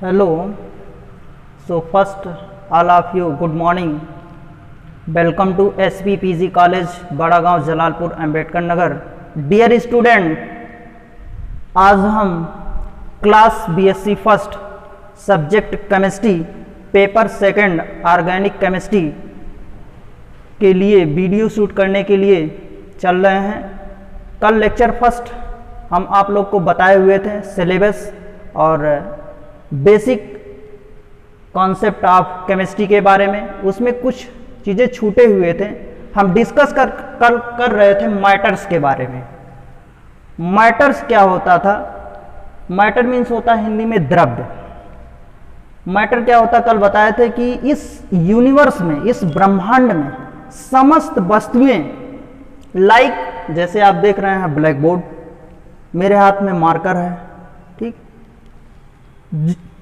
Hello. So first, all of you, good morning. Welcome to SPPG College, Badagaon Jalalpur Ambedkar Nagar. Dear student, आज हम class BSc first subject chemistry paper second organic chemistry के लिए video shoot करने के लिए चल रहे हैं. कल लेक्चर फर्स्ट हम आप लोग को बताए हुए थे सिलेबस और बेसिक कॉन्सेप्ट ऑफ केमिस्ट्री के बारे में. उसमें कुछ चीज़ें छूटे हुए थे. हम डिस्कस कर रहे थे मैटर्स के बारे में. मैटर्स क्या होता था? मैटर मीन्स होता है हिंदी में द्रव्य. मैटर क्या होता कल बताए थे कि इस यूनिवर्स में, इस ब्रह्मांड में समस्त वस्तुएं लाइक जैसे आप देख रहे हैं ब्लैक बोर्ड, मेरे हाथ में मार्कर है, ठीक,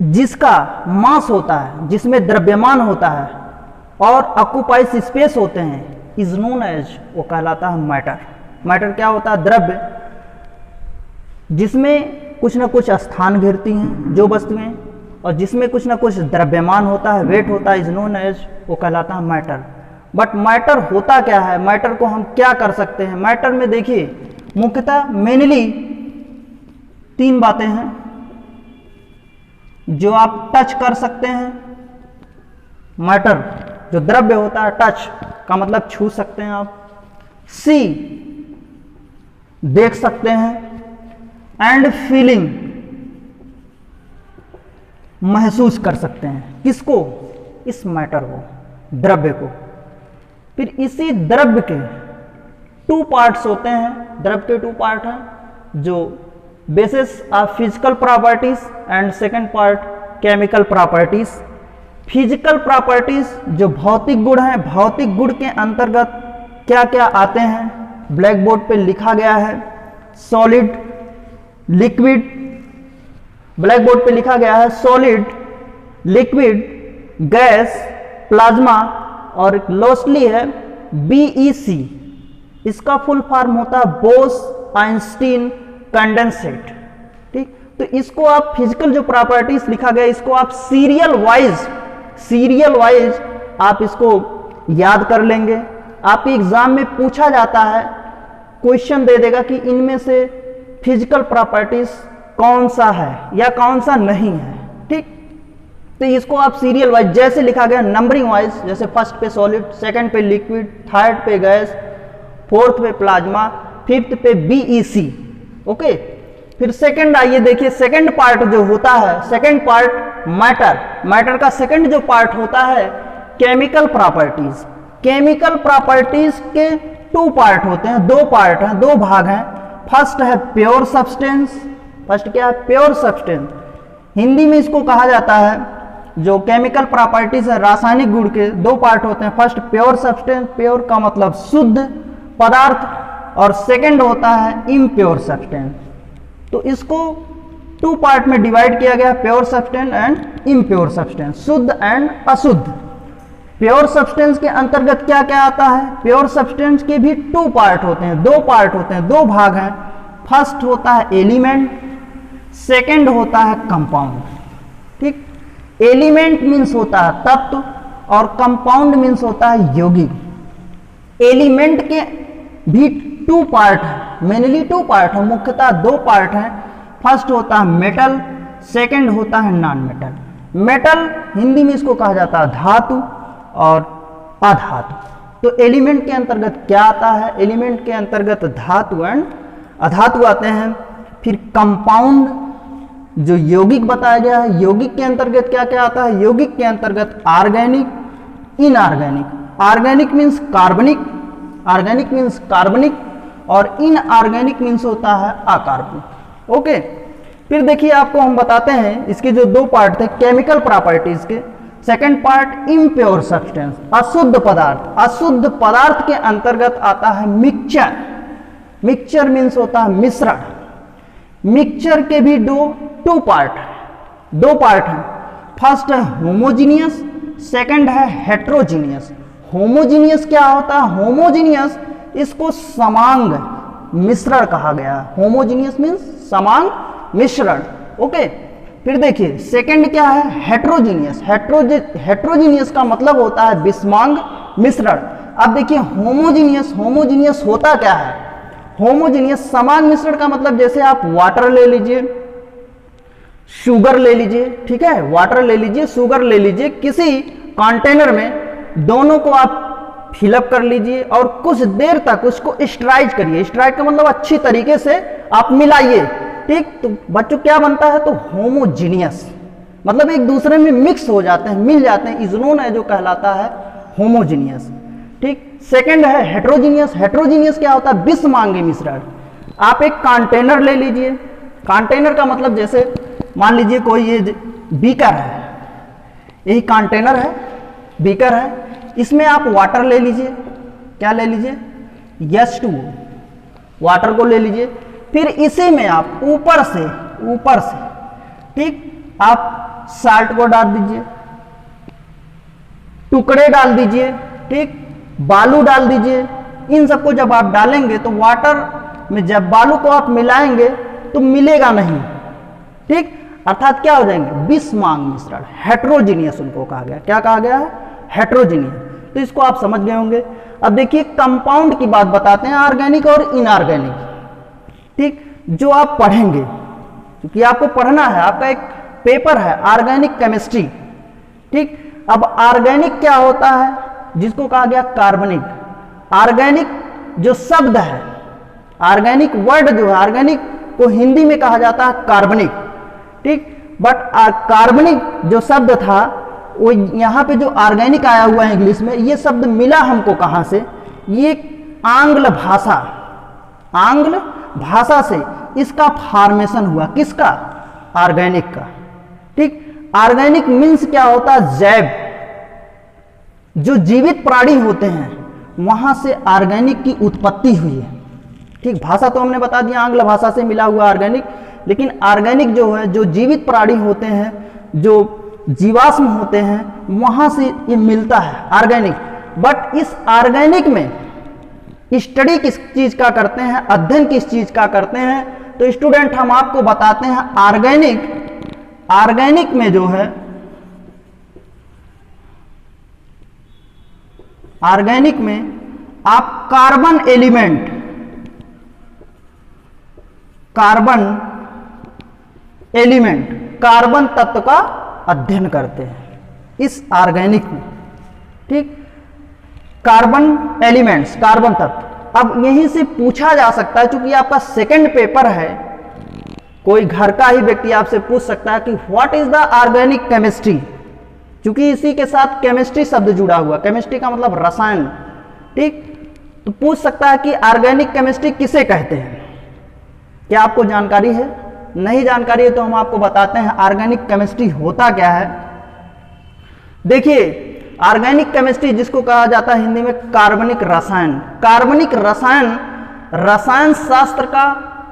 जिसका मास होता है, जिसमें द्रव्यमान होता है और ऑक्युपाइज स्पेस होते हैं, इज नोन एज, वो कहलाता है मैटर. मैटर क्या होता है? द्रव्य जिसमें कुछ ना कुछ स्थान घेरती हैं जो वस्तुएं, और जिसमें कुछ ना कुछ द्रव्यमान होता है, वेट होता है, इज नोन एज, वो कहलाता है मैटर. बट मैटर होता क्या है? मैटर को हम क्या कर सकते हैं? मैटर में देखिए मुख्यतः मेनली तीन बातें हैं जो आप टच कर सकते हैं. मैटर जो द्रव्य होता है, टच का मतलब छू सकते हैं आप, सी देख सकते हैं, एंड फीलिंग महसूस कर सकते हैं. किसको? इस मैटर को, द्रव्य को. फिर इसी द्रव्य के टू पार्ट्स होते हैं. द्रव्य के टू पार्ट हैं जो basis of physical properties and second part chemical properties. Physical properties जो भौतिक गुण हैं, भौतिक गुण के अंतर्गत क्या क्या आते हैं ब्लैक बोर्ड पे लिखा गया है. सॉलिड, लिक्विड, ब्लैक बोर्ड पे लिखा गया है सॉलिड, लिक्विड, गैस, प्लाज्मा, और लास्टली है BEC. इसका फुल फॉर्म होता है बोस आइंस्टीन कंडेंसेट. ठीक, तो इसको आप फिजिकल जो प्रॉपर्टीज लिखा गया, इसको आप सीरियल वाइज आप इसको याद कर लेंगे. आपके एग्जाम में पूछा जाता है, क्वेश्चन दे देगा कि इनमें से फिजिकल प्रॉपर्टीज कौन सा है या कौन सा नहीं है. ठीक, तो इसको आप सीरियल वाइज जैसे लिखा गया, नंबरिंग वाइज, जैसे फर्स्ट पे सॉलिड, सेकंड पे लिक्विड, थर्ड पे गैस, फोर्थ पे प्लाज्मा, फिफ्थ पे BEC. ओके, फिर सेकंड आइए देखिए, सेकंड पार्ट जो होता है, सेकंड पार्ट मैटर का सेकंड जो पार्ट होता है केमिकल प्रॉपर्टीज. केमिकल प्रॉपर्टीज के टू पार्ट होते हैं, दो पार्ट हैं, दो भाग हैं. फर्स्ट है प्योर सब्सटेंस. फर्स्ट क्या है? Pure substance. हिंदी में इसको कहा जाता है, जो केमिकल प्रॉपर्टीज है रासायनिक गुण के दो पार्ट होते हैं. फर्स्ट प्योर सब्सटेंस, प्योर का मतलब शुद्ध पदार्थ, और सेकंड होता है इम्प्योर सब्सटेंस. तो इसको टू पार्ट में डिवाइड किया गया, pure substance and impure substance, शुद्ध एंड अशुद्ध. प्योर सब्सटेंस के अंतर्गत क्या क्या आता है? प्योर सब्सटेंस के भी टू पार्ट होते हैं, दो पार्ट होते हैं, दो भाग हैं. फर्स्ट होता है एलिमेंट, सेकंड होता है कंपाउंड. ठीक, एलिमेंट मीन्स होता है तत्व और कंपाउंड मीन्स होता है यौगिक. एलिमेंट के भी टू पार्ट है, मेनली टू पार्ट है, मुख्यतः दो पार्ट हैं. फर्स्ट होता है मेटल, सेकंड होता है नॉन मेटल. मेटल हिंदी में इसको कहा जाता है धातु और अधातु. तो एलिमेंट के अंतर्गत क्या आता है? एलिमेंट के अंतर्गत धातु एंड अधातु आते हैं. फिर कंपाउंड जो यौगिक बताया गया है, यौगिक के अंतर्गत क्या क्या आता है? यौगिक के अंतर्गत ऑर्गेनिक, इनऑर्गेनिक. ऑर्गेनिक मीन्स कार्बनिक, ऑर्गेनिक मीन्स कार्बनिक, और इनऑर्गेनिक मीन्स होता है अकार्बनिक. ओके, फिर देखिए आपको हम बताते हैं इसके जो दो पार्ट थे केमिकल प्रॉपर्टीज के. सेकंड पार्ट इम्प्योर सब्सटेंस, अशुद्ध पदार्थ. अशुद्ध पदार्थ के अंतर्गत आता है मिक्सचर. मिक्सचर मीन्स होता है मिश्रण. मिक्सचर के भी टू पार्ट, दो पार्ट हैं. फर्स्ट है होमोजीनियस, सेकंड है हेट्रोजीनियस. होमोजीनियस क्या होता है? होमोजीनियस इसको समांग मिश्रण कहा गया है. होमोजीनियस मीन्स समांग मिश्रण. ओके, फिर देखिए सेकंड क्या है, हेट्रोजीनियस। हेट्रोजीनियस का मतलब होता है विषमांग मिश्रण। अब देखिए होमोजीनियस, होमोजीनियस होता क्या है, होमोजीनियस समान मिश्रण का मतलब जैसे आप वाटर ले लीजिए, शुगर ले लीजिए, ठीक है, वाटर ले लीजिए, शुगर ले लीजिए, किसी कंटेनर में दोनों को आप फिलअप कर लीजिए और कुछ देर तक उसको स्ट्राइज करिए। स्ट्राइज का मतलब अच्छी तरीके से आप मिलाइए, ठीक। तो बच्चों क्या बनता है, तो होमोजीनियस, मतलब एक दूसरे में मिक्स हो जाते हैं, मिल जाते हैं, इज नोन है जो कहलाता है होमोजीनियस, ठीक। सेकंड है हेट्रोजीनियस। हेट्रोजीनियस क्या होता है, विषमांगी मिश्रण। आप एक कंटेनर ले लीजिए, कंटेनर का मतलब जैसे मान लीजिए कोई ये बीकर है, यही कंटेनर है, बीकर है, इसमें आप वाटर ले लीजिए, क्या ले लीजिए, H2O, वाटर को ले लीजिए। फिर इसी में आप ऊपर से ठीक आप साल्ट को डाल दीजिए, टुकड़े डाल दीजिए, ठीक, बालू डाल दीजिए। इन सबको जब आप डालेंगे तो वाटर में जब बालू को आप मिलाएंगे तो मिलेगा नहीं, ठीक, अर्थात क्या हो जाएंगे, विषमांग मिश्रण। हेट्रोजीनियस उनको कहा गया, क्या कहा गया है, हेट्रोजीनियस। तो इसको आप समझ गए होंगे। अब देखिए कंपाउंड की बात बताते हैं, ऑर्गेनिक और इनऑर्गेनिक, ठीक, जो आप पढ़ेंगे, क्योंकि आपको पढ़ना है, आपका एक पेपर है ऑर्गेनिक केमिस्ट्री, ठीक। अब ऑर्गेनिक क्या होता है, जिसको कहा गया कार्बनिक। ऑर्गेनिक जो शब्द है, ऑर्गेनिक वर्ड जो है, ऑर्गेनिक को हिंदी में कहा जाता है कार्बनिक, ठीक। बट कार्बनिक जो शब्द था वो यहाँ पे जो ऑर्गेनिक आया हुआ है इंग्लिश में, ये शब्द मिला हमको कहाँ से, ये आंग्ल भाषा से इसका फॉर्मेशन हुआ, किसका, ऑर्गेनिक का, ठीक। ऑर्गेनिक मीन्स क्या होता है, जैव, जो जीवित प्राणी होते हैं वहां से ऑर्गेनिक की उत्पत्ति हुई है, ठीक। भाषा तो हमने बता दिया आंग्ल भाषा से मिला हुआ ऑर्गेनिक, लेकिन ऑर्गेनिक जो है, जो जीवित प्राणी होते हैं, जो जीवाश्म होते हैं, वहां से ये मिलता है ऑर्गेनिक। बट इस ऑर्गेनिक में स्टडी किस चीज का करते हैं, अध्ययन किस चीज का करते हैं, तो स्टूडेंट हम आपको बताते हैं ऑर्गेनिक में जो है, ऑर्गेनिक में आप कार्बन एलिमेंट, कार्बन तत्व का अध्ययन करते हैं इस ऑर्गेनिक में, ठीक। कार्बन एलिमेंट्स, कार्बन तत्व। अब यहीं से पूछा जा सकता है, क्योंकि आपका सेकंड पेपर है, कोई घर का ही व्यक्ति आपसे पूछ सकता है कि what is the organic chemistry, क्योंकि इसी के साथ केमिस्ट्री शब्द जुड़ा हुआ, केमिस्ट्री का मतलब रसायन, ठीक। तो पूछ सकता है कि ऑर्गेनिक केमिस्ट्री किसे कहते हैं। क्या आपको जानकारी है, नहीं जानकारी है तो हम आपको बताते हैं ऑर्गेनिक केमिस्ट्री होता क्या है। देखिए ऑर्गेनिक केमिस्ट्री जिसको कहा जाता है हिंदी में कार्बनिक रसायन। कार्बनिक रसायन रसायन शास्त्र का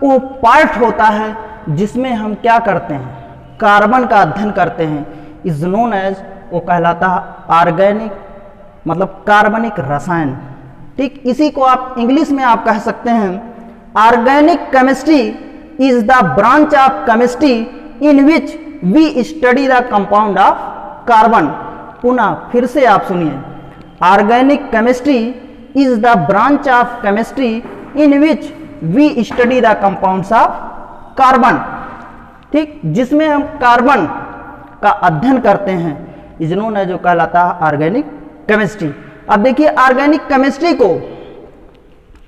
वो पार्ट होता है जिसमें हम क्या करते हैं, कार्बन का अध्ययन करते हैं, इज नोन एज, वो कहलाता है ऑर्गेनिक, मतलब कार्बनिक रसायन, ठीक। इसी को आप इंग्लिश में आप कह सकते हैं organic chemistry is the branch of chemistry in which we study the compound of carbon. पुनः फिर से आप सुनिए, organic chemistry is the branch of chemistry in which we study the compounds of carbon, ठीक, जिसमें हम कार्बन का अध्ययन करते हैं, इज नोन है, जो कहलाता है ऑर्गेनिक केमिस्ट्री। अब देखिए ऑर्गेनिक केमिस्ट्री को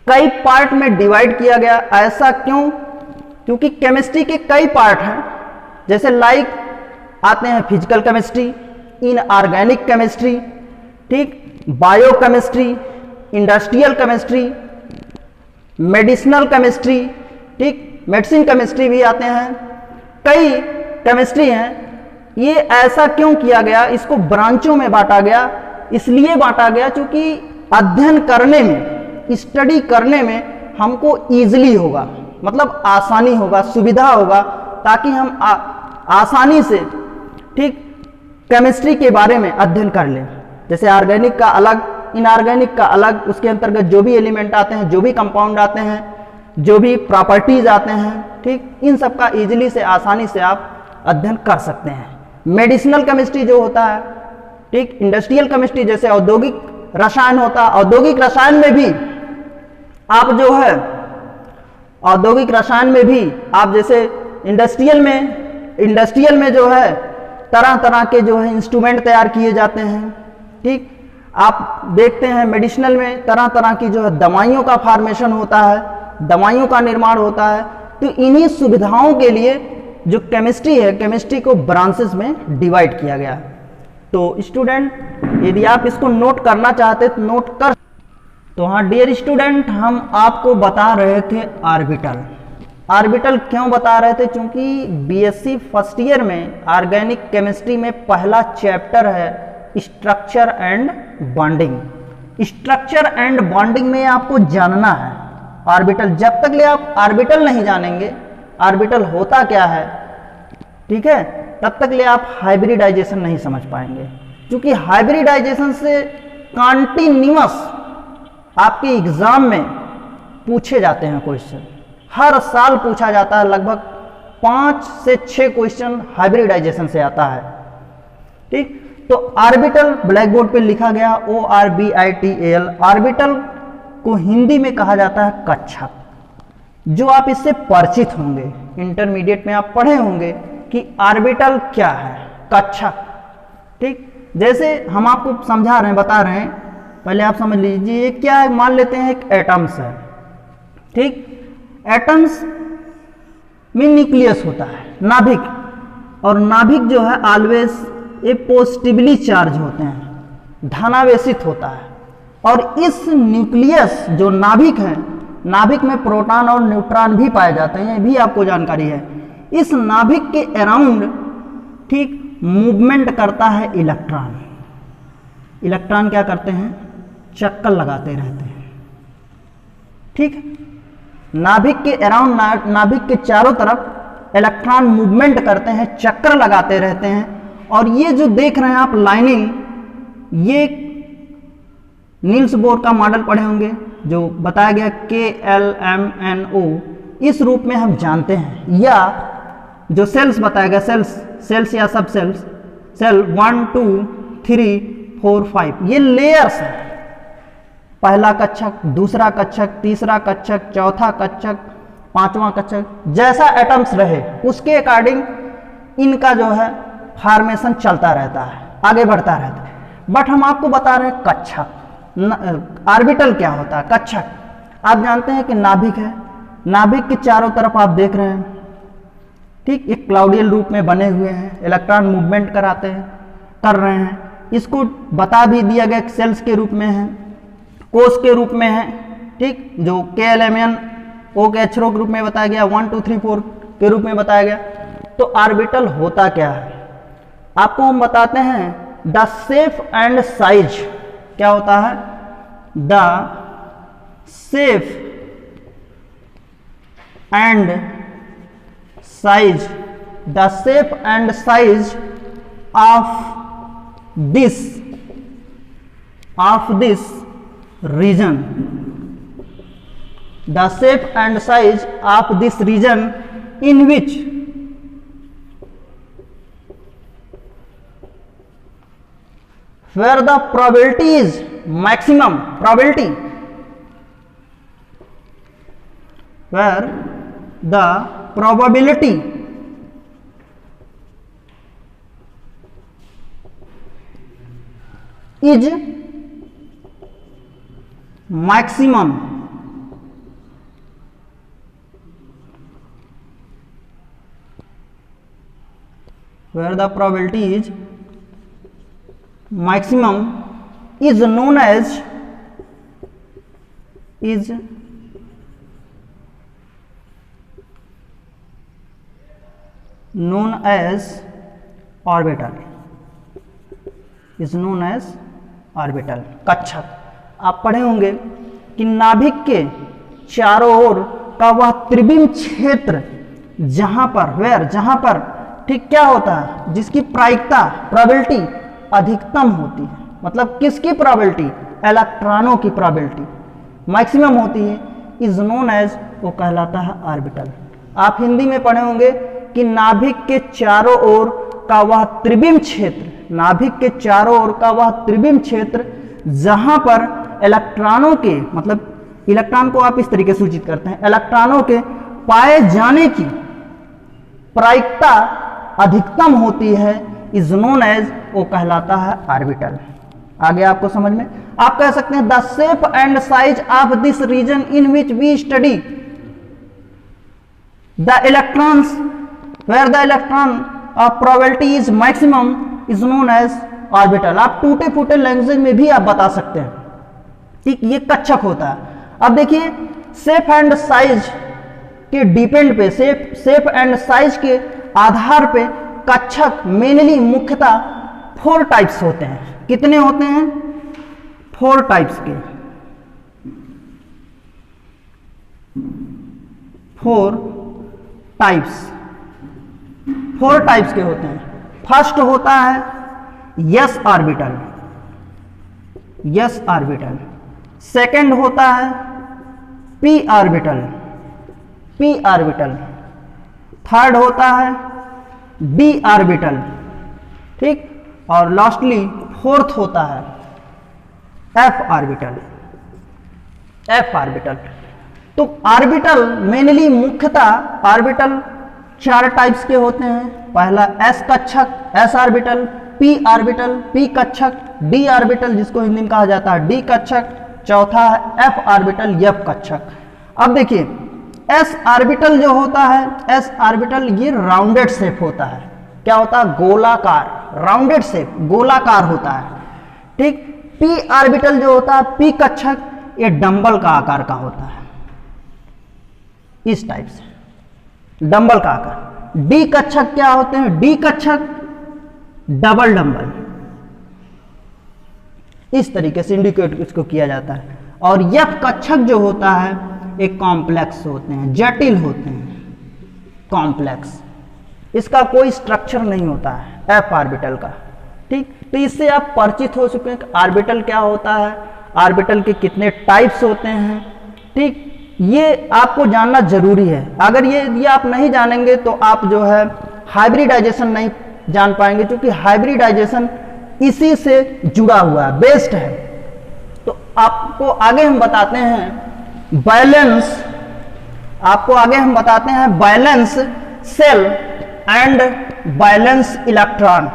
कई पार्ट में डिवाइड किया गया, ऐसा क्यों, क्योंकि केमिस्ट्री के कई पार्ट हैं, जैसे लाइक आते हैं फिजिकल केमिस्ट्री, इनऑर्गेनिक केमिस्ट्री, ठीक, biochemistry, industrial chemistry, medicinal chemistry, ठीक, मेडिसिन केमिस्ट्री भी आते हैं, कई केमिस्ट्री हैं। ये ऐसा क्यों किया गया, इसको ब्रांचों में बांटा गया, इसलिए बांटा गया क्योंकि अध्ययन करने में, स्टडी करने में हमको इजीली होगा, मतलब आसानी होगा, सुविधा होगा, ताकि हम आसानी से, ठीक, केमिस्ट्री के बारे में अध्ययन कर लें। जैसे ऑर्गेनिक का अलग, इनऑर्गेनिक का अलग, उसके अंतर्गत जो भी एलिमेंट आते हैं, जो भी कंपाउंड आते हैं, जो भी प्रॉपर्टीज आते हैं, ठीक, इन सब का इजीली से, आसानी से आप अध्ययन कर सकते हैं। मेडिसिनल केमिस्ट्री जो होता है, ठीक, इंडस्ट्रियल केमिस्ट्री जैसे औद्योगिक रसायन होता है, औद्योगिक रसायन में भी आप जो है औद्योगिक रसायन में भी आप जैसे इंडस्ट्रियल में जो है तरह तरह के जो है इंस्ट्रूमेंट तैयार किए जाते हैं, ठीक। आप देखते हैं मेडिसिनल में तरह तरह की जो है दवाइयों का फॉर्मेशन होता है, दवाइयों का निर्माण होता है। तो इन्हीं सुविधाओं के लिए जो केमिस्ट्री है, केमिस्ट्री को ब्रांचेस में डिवाइड किया गया। तो स्टूडेंट यदि आप इसको नोट करना चाहते तो नोट कर। तो हाँ डियर स्टूडेंट, हम आपको बता रहे थे ऑर्बिटल। ऑर्बिटल क्यों बता रहे थे? क्योंकि बीएससी फर्स्ट ईयर में ऑर्गेनिक केमिस्ट्री में पहला चैप्टर है structure and bonding. Structure and bonding में आपको जानना है ऑर्बिटल। जब तक ले आप ऑर्बिटल नहीं जानेंगे ऑर्बिटल होता क्या है, ठीक है, तब तक ले आप हाइब्रिडाइजेशन नहीं समझ पाएंगे। क्योंकि हाइब्रिडाइजेशन से कॉन्टिन्यूअस आपके एग्जाम में पूछे जाते हैं क्वेश्चन, हर साल पूछा जाता है। लगभग 5 से 6 क्वेश्चन हाइब्रिडाइजेशन से आता है, ठीक। तो ऑर्बिटल ब्लैक बोर्ड पे लिखा गया ORBITAL। ऑर्बिटल को हिंदी में कहा जाता है कक्षक। जो आप इससे परिचित होंगे, इंटरमीडिएट में आप पढ़े होंगे कि ऑर्बिटल क्या है, कक्षक, ठीक। जैसे हम आपको समझा रहे हैं, बता रहे हैं, पहले आप समझ लीजिए ये क्या है। मान लेते हैं एक एटम्स है, ठीक। एटम्स में न्यूक्लियस होता है, नाभिक, और नाभिक जो है ऑलवेज ये पॉजिटिवली चार्ज होते हैं, धनावेशित होता है। और इस न्यूक्लियस जो नाभिक है, नाभिक में प्रोटॉन और न्यूट्रॉन भी पाए जाते हैं, ये भी आपको जानकारी है। इस नाभिक के अराउंड, ठीक, मूवमेंट करता है इलेक्ट्रॉन। इलेक्ट्रॉन क्या करते हैं? चक्कर लगाते रहते हैं, ठीक। नाभिक के अराउंड, नाभिक के चारों तरफ इलेक्ट्रॉन मूवमेंट करते हैं, चक्कर लगाते रहते हैं। और ये जो देख रहे हैं आप लाइनिंग, ये नील्स बोर का मॉडल पढ़े होंगे जो बताया गया KLMNO, इस रूप में हम जानते हैं। या जो सेल्स बताया गया, सेल्स या सब सेल्स, सेल 1 2 3 4 5, ये लेयर्स हैं। पहला कक्षक, दूसरा कक्षक, तीसरा कक्षक, चौथा कक्षक, पांचवा कक्षक, जैसा एटम्स रहे उसके अकॉर्डिंग इनका जो है फॉर्मेशन चलता रहता है, आगे बढ़ता रहता है। बट हम आपको बता रहे हैं कक्षक। ऑर्बिटल क्या होता है? कक्षक आप जानते हैं कि नाभिक है, नाभिक के चारों तरफ आप देख रहे हैं, ठीक, एक क्लाउडियल रूप में बने हुए हैं, इलेक्ट्रॉन मूवमेंट कर रहे हैं। इसको बता भी दिया गया सेल्स के रूप में है, कोष के रूप में है, ठीक, जो KLMNO के अक्षरों के रूप में बताया गया, 1 2 3 4 के रूप में बताया गया। तो ऑर्बिटल होता क्या है आपको हम बताते हैं। द शेप एंड साइज क्या होता है? The shape and size, the shape and size of this region, the shape and size of this region in which where the probability is maximum, probability where the probability is maximum, where the probability is maximum is known as orbital, is known as orbital, कक्षक। आप पढ़े होंगे कि नाभिक के चारों ओर का वह त्रिविम क्षेत्र जहां पर ठीक क्या होता है, जिसकी प्रायिकता प्रोबेबिलिटी अधिकतम होती है, मतलब किसकी प्रोबेबिलिटी? इलेक्ट्रॉनों की प्रोबेबिलिटी मैक्सिमम होती है, इज नोन एज, वो कहलाता है ऑर्बिटल। आप हिंदी में पढ़े होंगे कि नाभिक के चारों ओर का वह त्रिविम क्षेत्र, नाभिक के चारों ओर का वह त्रिविम क्षेत्र जहां पर इलेक्ट्रॉनों के, मतलब इलेक्ट्रॉन को आप इस तरीके से सूचित करते हैं, इलेक्ट्रॉनों के पाए जाने की प्रायिकता अधिकतम होती है, इज नोन एज, वो कहलाता है ऑर्बिटल। आगे आपको समझ में, आप कह सकते हैं the shape and size of this region in which we study the electrons where the electron probability is maximum is known as orbital. आप टूटे फूटे लैंग्वेज में भी आप बता सकते हैं, ठीक, ये कक्षक होता है। अब देखिए शेप एंड साइज के डिपेंड पे, शेप एंड साइज के आधार पे कक्षक मेनली मुख्यतः 4 टाइप्स होते हैं। कितने होते हैं? 4 टाइप्स के, 4 टाइप्स के होते हैं। फर्स्ट होता है yes orbital, yes orbital. Second होता है P orbital, P orbital. Third होता है डी ऑर्बिटल, ठीक, और लास्टली फोर्थ होता है एफ ऑर्बिटल, एफ ऑर्बिटल। तो ऑर्बिटल मेनली मुख्यतः ऑर्बिटल 4 टाइप्स के होते हैं। पहला एस कक्षक, S orbital, P orbital, P कक्षक, डी ऑर्बिटल जिसको हिंदी में कहा जाता है डी कक्षक, चौथा है एफ ऑर्बिटल, एफ कक्षक। अब देखिए एस ऑर्बिटल जो होता है, एस ऑर्बिटल ये राउंडेड शेप होता है। क्या होता है? गोलाकार, राउंडेड शेप, गोलाकार होता है, ठीक। पी ऑर्बिटल जो होता है, पी कक्षक, ये डंबल का आकार का होता है, इस टाइप से डंबल का आकार। डी कक्षक क्या होते हैं? डी कक्षक डबल डंबल, इस तरीके से इंडिकेट इसको किया जाता है। और एफ कक्षक जो होता है एक कॉम्प्लेक्स होते हैं, जटिल होते हैं, कॉम्प्लेक्स, इसका कोई स्ट्रक्चर नहीं होता है एफ ऑर्बिटल का, ठीक। तो इससे आप परिचित हो चुके हैं कि ऑर्बिटल क्या होता है, ऑर्बिटल के कितने टाइप्स होते हैं, ठीक। ये आपको जानना जरूरी है। अगर ये आप नहीं जानेंगे तो आप जो है हाइब्रिडाइजेशन नहीं जान पाएंगे, क्योंकि हाइब्रिडाइजेशन इसी से जुड़ा हुआ है, बेस्ड है। तो आपको आगे हम बताते हैं बैलेंस, आपको आगे हम बताते हैं valence shell and valence electron.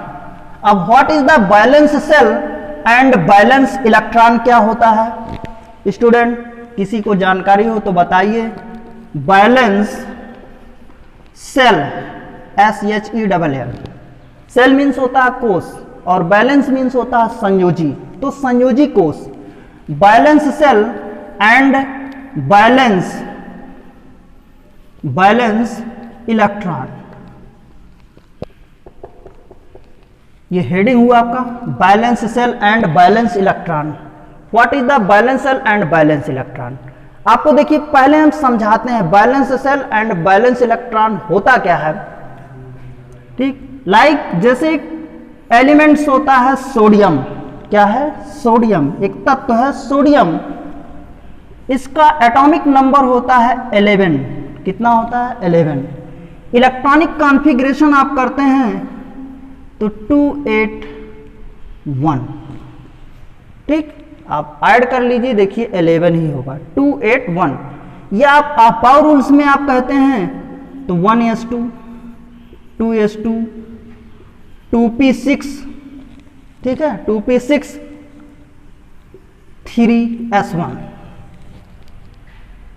अब what is the valence shell and valence electron क्या होता है? स्टूडेंट किसी को जानकारी हो तो बताइए। Valence shell, SHELL, shell means होता है कोष और बैलेंस मीन्स होता है संयोजी, तो संयोजी कोष। Valence shell and valence electron, ये हेडिंग हुआ आपका valence shell and valence electron. What is the valence shell and valence electron? आपको देखिए पहले हम समझाते हैं valence shell and valence electron होता क्या है, ठीक। लाइक जैसे एलिमेंट्स होता है सोडियम, क्या है? सोडियम एक तत्व है सोडियम, इसका एटॉमिक नंबर होता है 11। कितना होता है? 11। इलेक्ट्रॉनिक कॉन्फ़िगरेशन आप करते हैं तो 281, ठीक। आप ऐड कर लीजिए, देखिए 11 ही होगा, 281। या आप पावर रूल्स में आप कहते हैं तो 1s2, 2s2, 2p6, ठीक है, 2p6, 3s1,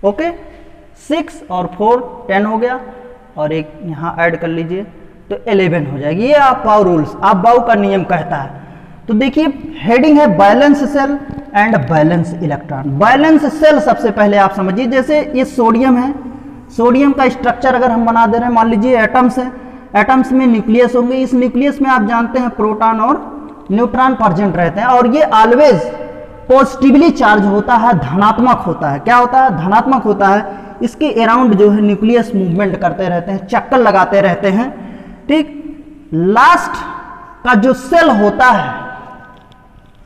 ओके। 6 और 4 10 हो गया, और एक यहां ऐड कर लीजिए तो 11 हो जाएगी। ये आप पावर रूल्स, आप बाउ का नियम कहता है। तो देखिए हेडिंग है valence shell and valence electron. Valence shell सबसे पहले आप समझिए, जैसे ये सोडियम है, सोडियम का स्ट्रक्चर अगर हम बना दे रहे हैं, मान लीजिए एटम्स है, एटम्स में न्यूक्लियस होंगे, इस न्यूक्लियस में आप जानते हैं प्रोटॉन और न्यूट्रॉन प्रेजेंट रहते हैं, और ये ऑलवेज पॉजिटिवली चार्ज होता है, धनात्मक होता है। क्या होता है? धनात्मक होता है। इसके अराउंड जो है न्यूक्लियस मूवमेंट करते रहते हैं, चक्कर लगाते रहते हैं, ठीक। लास्ट का जो सेल होता है,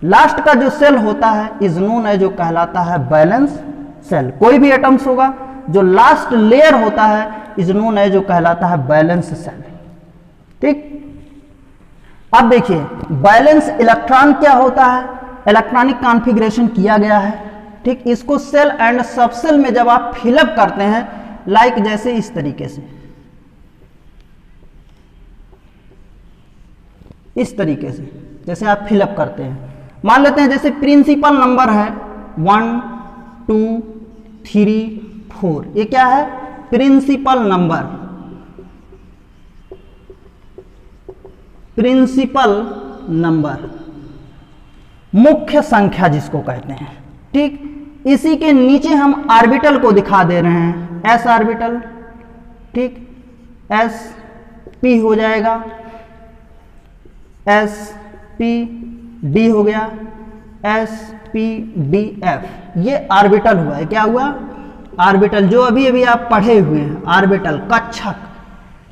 लास्ट का जो सेल होता है इज नोन है, जो कहलाता है बैलेंस सेल। कोई भी एटम्स होगा, जो लास्ट लेयर होता है इज नोन एज, जो कहलाता है बैलेंस सेल। ठीक, अब देखिए बैलेंस इलेक्ट्रॉन क्या होता है, इलेक्ट्रॉनिक कॉन्फ़िगरेशन किया गया है। ठीक, इसको सेल एंड सबसेल में जब आप फिलअप करते हैं, लाइक जैसे इस तरीके से, इस तरीके से जैसे आप फिलअप करते हैं, मान लेते हैं जैसे प्रिंसिपल नंबर है 1 2 3 4, ये क्या है, प्रिंसिपल नंबर, प्रिंसिपल नंबर, मुख्य संख्या जिसको कहते हैं। ठीक, इसी के नीचे हम ऑर्बिटल को दिखा दे रहे हैं, एस ऑर्बिटल। ठीक, एस पी हो जाएगा, एस पी डी हो गया, एस पी डी एफ, ये ऑर्बिटल हुआ है। क्या हुआ, ऑर्बिटल, जो अभी अभी आप पढ़े हुए हैं, ऑर्बिटल, कक्षक।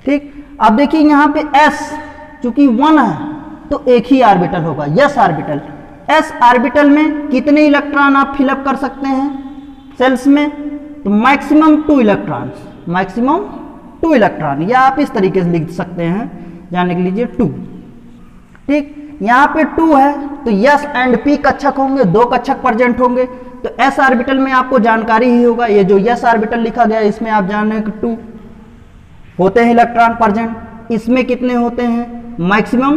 ठीक, अब देखिए यहाँ पे एस चूंकि 1 है तो एक ही ऑर्बिटल होगा, यस ऑर्बिटल। एस ऑर्बिटल में कितने इलेक्ट्रॉन आप फिलअप कर सकते हैं सेल्स में, तो मैक्सिमम 2 इलेक्ट्रॉन, मैक्सिमम 2 इलेक्ट्रॉन, या आप इस तरीके से लिख सकते हैं, जाने के लीजिए 2। ठीक, यहाँ पे 2 है तो यस एंड पी कक्षक होंगे, 2 कक्षक प्रेजेंट होंगे, तो एस ऑर्बिटल में आपको जानकारी ही होगा, ये जो यस ऑर्बिटल लिखा गया इसमें आप जान रहे हैं कि 2 होते हैं इलेक्ट्रॉन प्रेजेंट। इसमें कितने होते हैं, मैक्सिमम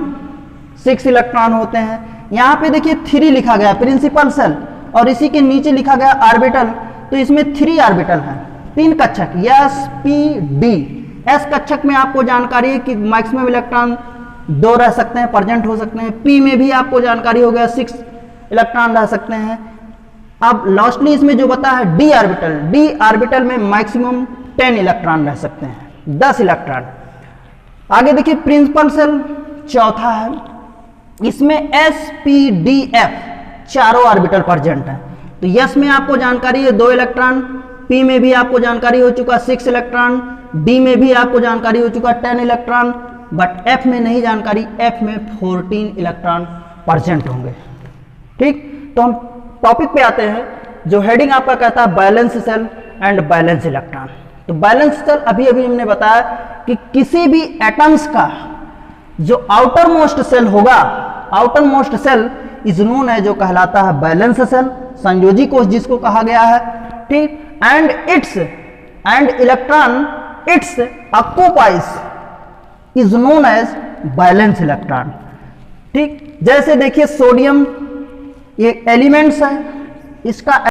6 इलेक्ट्रॉन होते हैं। यहाँ पे देखिए 3 लिखा गया प्रिंसिपल सेल, और इसी के नीचे लिखा गया ऑर्बिटल, तो इसमें 3 ऑर्बिटल है, 3 कक्षक, एस पी डी। एस कक्षक में आपको जानकारी है कि मैक्सिमम इलेक्ट्रॉन 2 रह सकते हैं, प्रेजेंट हो सकते हैं। पी में भी आपको जानकारी हो गया 6 इलेक्ट्रॉन रह सकते हैं। अब लास्टली इसमें जो बता है डी ऑर्बिटल, डी ऑर्बिटल में मैक्सिमम 10 इलेक्ट्रॉन रह सकते हैं, 10 इलेक्ट्रॉन। आगे देखिए प्रिंसिपल सेल चौथा है, इसमें एस पी डी एफ चारों ऑर्बिटल प्रेजेंट है। तो यस में आपको जानकारी है 2 इलेक्ट्रॉन, पी में भी आपको जानकारी हो चुका 6 इलेक्ट्रॉन, डी में भी आपको जानकारी हो चुका 10 इलेक्ट्रॉन, बट एफ में नहीं जानकारी, एफ में 14 इलेक्ट्रॉन प्रेजेंट होंगे। ठीक, तो हम टॉपिक पे आते हैं, जो हेडिंग आपका कहता है valence shell and valence electron. तो बैलेंस सेल अभी अभी हमने बताया कि किसी भी एटम्स का जो आउटर मोस्ट सेल होगा, outermost shell is known है, जो कहलाता है बैलेंस सेल, संयोजी कोश जिसको कहा गया है। ठीक, and its and electron its occupies is known as valence electron. ठीक, जैसे देखिए सोडियम ये एलिमेंट्स है, इसका